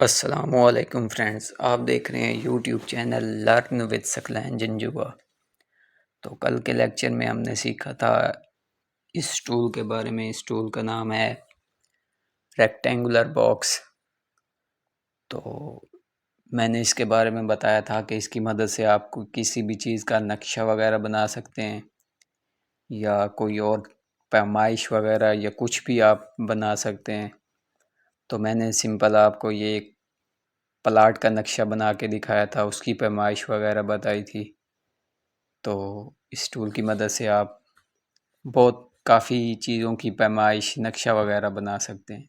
अस्सलामुअलैकुम फ्रेंड्स, आप देख रहे हैं YouTube channel learn with Saqlain Janjua. तो कल के लेक्चर में हमने सीखा था इस टूल के बारे में। इस टूल का नाम है रेक्टेंगुलर बॉक्स। तो मैंने इसके बारे में बताया था कि इसकी मदद से आप किसी भी चीज़ का नक्शा वगैरह बना सकते हैं या कोई और पैमाइश वगैरह या कुछ भी आप बना सकते हैं। तो मैंने सिंपल आपको ये एक प्लाट का नक्शा बना के दिखाया था, उसकी पैमाइश वगैरह बताई थी। तो इस टूल की मदद से आप बहुत काफ़ी चीज़ों की पैमाइश नक्शा वगैरह बना सकते हैं।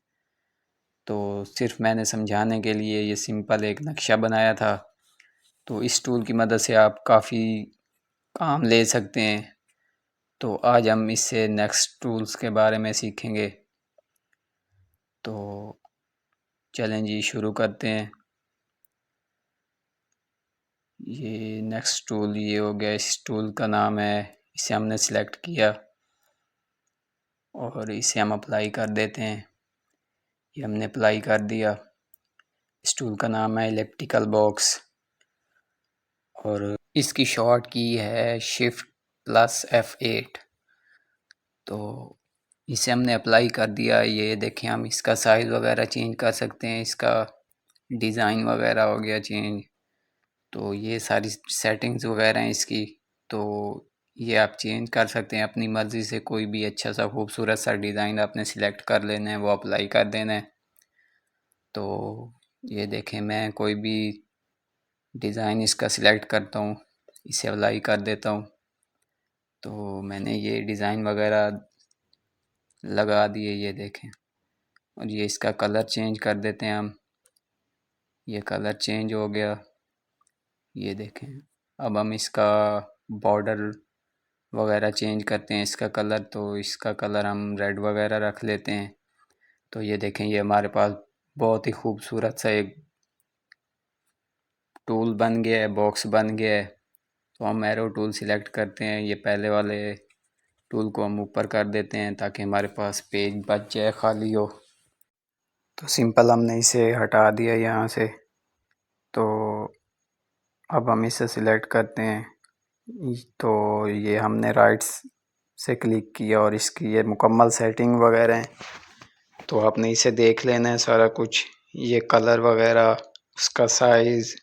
तो सिर्फ मैंने समझाने के लिए ये सिंपल एक नक्शा बनाया था। तो इस टूल की मदद से आप काफ़ी काम ले सकते हैं। तो आज हम इससे नेक्स्ट टूल्स के बारे में सीखेंगे। तो चलें जी, शुरू करते हैं। ये नेक्स्ट टूल ये हो गया। इस टूल का नाम है, इसे हमने सिलेक्ट किया और इसे हम अप्लाई कर देते हैं। ये हमने अप्लाई कर दिया। इस टूल का नाम है इलिप्टिकल बॉक्स और इसकी शॉर्ट की है Shift+F8। तो इसे हमने अप्लाई कर दिया। ये देखें, हम इसका साइज़ वगैरह चेंज कर सकते हैं, इसका डिज़ाइन वगैरह हो गया चेंज। तो ये सारी सेटिंग्स वगैरह हैं इसकी। तो ये आप चेंज कर सकते हैं अपनी मर्ज़ी से। कोई भी अच्छा सा खूबसूरत सा डिज़ाइन आपने सिलेक्ट कर लेना है, वो अप्लाई कर देना है। तो ये देखें, मैं कोई भी डिज़ाइन इसका सिलेक्ट करता हूँ, इसे अप्लाई कर देता हूँ। तो मैंने ये डिज़ाइन वगैरह लगा दिए, ये देखें। और ये इसका कलर चेंज कर देते हैं हम। ये कलर चेंज हो गया, ये देखें। अब हम इसका बॉर्डर वगैरह चेंज करते हैं, इसका कलर। तो इसका कलर हम रेड वगैरह रख लेते हैं। तो ये देखें, ये हमारे पास बहुत ही खूबसूरत सा एक टूल बन गया है, बॉक्स बन गया है। तो हम एरो टूल सिलेक्ट करते हैं। ये पहले वाले टूल को हम ऊपर कर देते हैं ताकि हमारे पास पेज बच जाए, खाली हो। तो सिंपल हमने इसे हटा दिया यहाँ से। तो अब हम इसे सिलेक्ट करते हैं। तो ये हमने राइट्स से क्लिक किया और इसकी ये मुकम्मल सेटिंग वगैरह है। तो आपने इसे देख लेना है सारा कुछ, ये कलर वगैरह, उसका साइज़।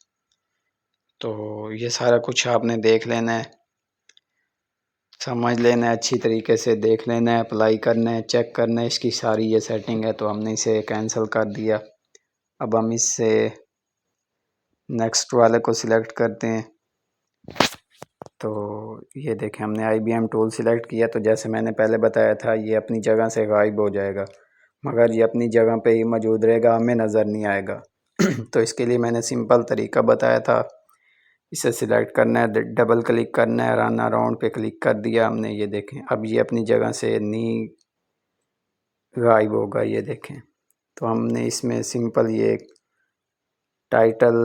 तो ये सारा कुछ आपने देख लेना है, समझ लेना है, अच्छी तरीके से देख लेना है, अप्लाई करना है, चेक करना है। इसकी सारी ये सेटिंग है। तो हमने इसे कैंसिल कर दिया। अब हम इससे नेक्स्ट वाले को सिलेक्ट करते हैं। तो ये देखें, हमने IBM टूल सिलेक्ट किया। तो जैसे मैंने पहले बताया था, ये अपनी जगह से गायब हो जाएगा, मगर ये अपनी जगह पे ही मौजूद रहेगा, हमें नज़र नहीं आएगा। तो इसके लिए मैंने सिंपल तरीका बताया था। इसे सिलेक्ट करना है, डबल क्लिक करना है, रन अराउंड पे क्लिक कर दिया हमने। ये देखें, अब ये अपनी जगह से नहीं गायब होगा, ये देखें। तो हमने इसमें सिंपल ये टाइटल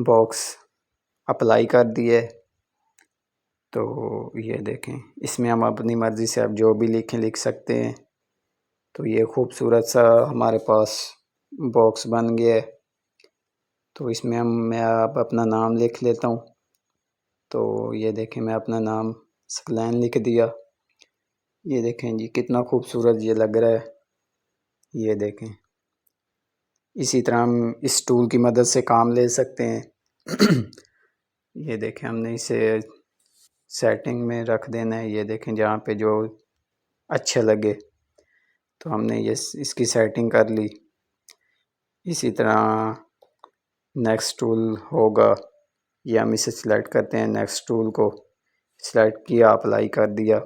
बॉक्स अप्लाई कर दिए। तो ये देखें, इसमें हम अपनी मर्ज़ी से अब जो भी लिख सकते हैं। तो ये खूबसूरत सा हमारे पास बॉक्स बन गया है। तो इसमें मैं अब अपना नाम लिख लेता हूँ। तो ये देखें, मैं अपना नाम सकलैन लिख दिया। ये देखें जी, कितना खूबसूरत ये लग रहा है। ये देखें, इसी तरह हम इस टूल की मदद से काम ले सकते हैं। ये देखें, हमने इसे सेटिंग में रख देना है। ये देखें, जहाँ पे जो अच्छा लगे। तो हमने ये इसकी सेटिंग कर ली। इसी तरह नेक्स्ट टूल होगा, ये हम इसे सिलेक्ट करते हैं। नेक्स्ट टूल को सिलेक्ट किया, अप्लाई कर दिया।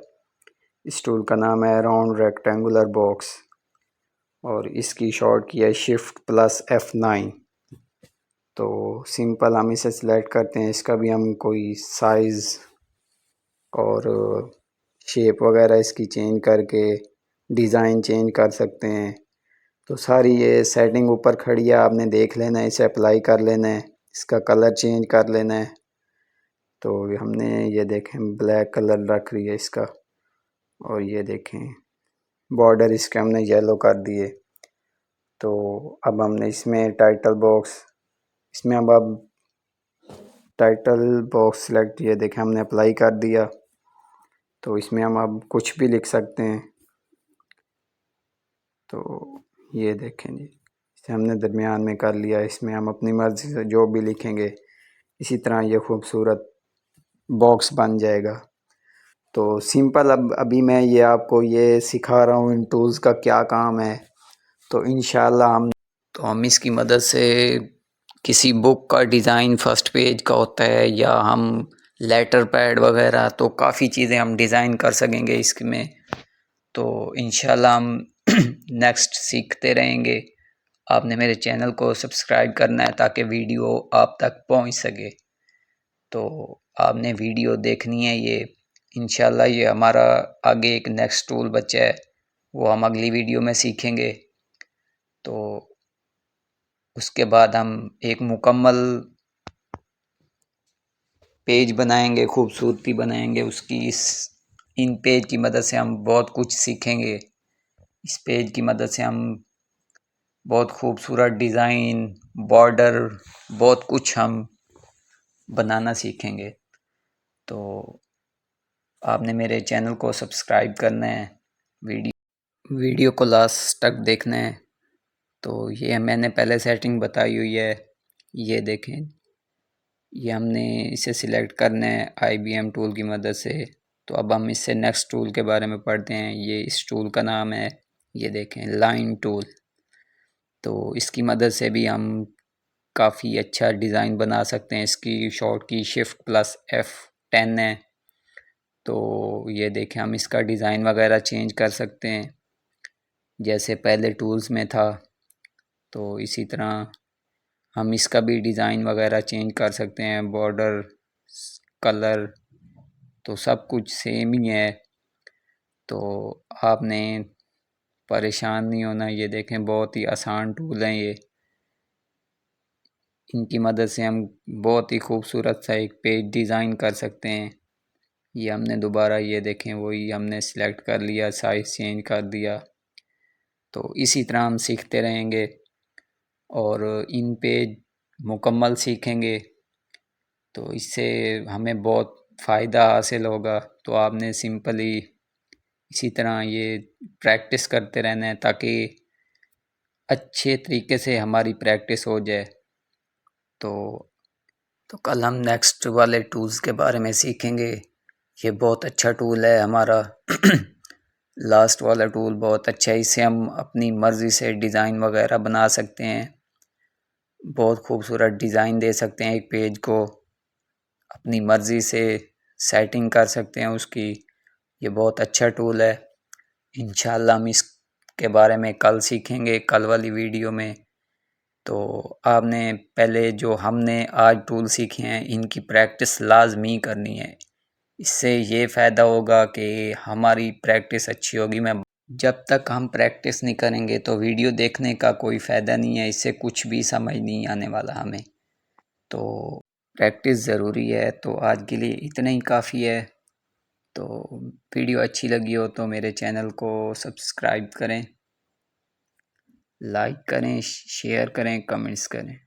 इस टूल का नाम है राउंड रेक्टेंगुलर बॉक्स और इसकी शॉर्ट की है Shift+F9। तो सिंपल हम इसे सिलेक्ट करते हैं। इसका भी हम कोई साइज़ और शेप वगैरह इसकी चेंज करके डिज़ाइन चेंज कर सकते हैं। तो सारी ये सेटिंग ऊपर खड़ी है, आपने देख लेना है, इसे अप्लाई कर लेना है, इसका कलर चेंज कर लेना है। तो हमने ये देखें, ब्लैक कलर रख रही है इसका। और ये देखें, बॉर्डर इसके हमने येलो कर दिए। तो अब हमने इसमें टाइटल बॉक्स, इसमें अब टाइटल बॉक्स सिलेक्ट, ये देखें हमने अप्लाई कर दिया। तो इसमें हम अब कुछ भी लिख सकते हैं। तो ये देखें जी, इसे हमने दरमियान में कर लिया। इसमें हम अपनी मर्ज़ी से जो भी लिखेंगे इसी तरह ये खूबसूरत बॉक्स बन जाएगा। तो सिंपल, अब अभी मैं ये आपको ये सिखा रहा हूँ इन टूल्स का क्या काम है। तो इंशाल्लाह हम इसकी मदद से किसी बुक का डिज़ाइन फर्स्ट पेज का होता है, या हम लेटर पैड वगैरह, तो काफ़ी चीज़ें हम डिज़ाइन कर सकेंगे इसमें। तो इंशाल्लाह हम नेक्स्ट सीखते रहेंगे। आपने मेरे चैनल को सब्सक्राइब करना है ताकि वीडियो आप तक पहुंच सके। तो आपने वीडियो देखनी है ये। इंशाल्लाह ये हमारा आगे एक नेक्स्ट टूल बचा है, वो हम अगली वीडियो में सीखेंगे। तो उसके बाद हम एक मुकम्मल पेज बनाएंगे, खूबसूरती बनाएंगे उसकी। इन पेज की मदद से हम बहुत कुछ सीखेंगे। इस पेज की मदद से हम बहुत खूबसूरत डिज़ाइन, बॉर्डर, बहुत कुछ हम बनाना सीखेंगे। तो आपने मेरे चैनल को सब्सक्राइब करना है, वीडियो को लास्ट तक देखना है। तो ये मैंने पहले सेटिंग बताई हुई है, ये देखें। ये हमने इसे सिलेक्ट करना है IBM टूल की मदद से। तो अब हम इससे नेक्स्ट टूल के बारे में पढ़ते हैं। ये इस टूल का नाम है, ये देखें, लाइन टूल। तो इसकी मदद से भी हम काफ़ी अच्छा डिज़ाइन बना सकते हैं। इसकी शॉर्ट की Shift+F10 है। तो ये देखें, हम इसका डिज़ाइन वगैरह चेंज कर सकते हैं जैसे पहले टूल्स में था। तो इसी तरह हम इसका भी डिज़ाइन वगैरह चेंज कर सकते हैं, बॉर्डर, कलर, तो सब कुछ सेम ही है। तो आपने परेशान नहीं होना। ये देखें, बहुत ही आसान टूल हैं ये। इनकी मदद से हम बहुत ही खूबसूरत सा एक पेज डिज़ाइन कर सकते हैं। ये हमने दोबारा, ये देखें, वही हमने सिलेक्ट कर लिया, साइज़ चेंज कर दिया। तो इसी तरह हम सीखते रहेंगे और इन पेज मुकम्मल सीखेंगे तो इससे हमें बहुत फ़ायदा हासिल होगा। तो आपने सिंपली इसी तरह ये प्रैक्टिस करते रहना है ताकि अच्छे तरीके से हमारी प्रैक्टिस हो जाए। तो कल हम नेक्स्ट वाले टूल्स के बारे में सीखेंगे। ये बहुत अच्छा टूल है हमारा लास्ट वाला टूल बहुत अच्छा है। इससे हम अपनी मर्ज़ी से डिज़ाइन वगैरह बना सकते हैं, बहुत खूबसूरत डिज़ाइन दे सकते हैं एक पेज को, अपनी मर्ज़ी से सेटिंग कर सकते हैं उसकी। ये बहुत अच्छा टूल है। इंशाल्लाह हम इसके बारे में कल सीखेंगे, कल वाली वीडियो में। तो आपने पहले जो हमने आज टूल सीखे हैं इनकी प्रैक्टिस लाजमी करनी है। इससे ये फ़ायदा होगा कि हमारी प्रैक्टिस अच्छी होगी। मैं जब तक हम प्रैक्टिस नहीं करेंगे तो वीडियो देखने का कोई फ़ायदा नहीं है, इससे कुछ भी समझ नहीं आने वाला हमें। तो प्रैक्टिस ज़रूरी है। तो आज के लिए इतना ही काफ़ी है। तो वीडियो अच्छी लगी हो तो मेरे चैनल को सब्सक्राइब करें, लाइक करें, शेयर करें, कमेंट्स करें।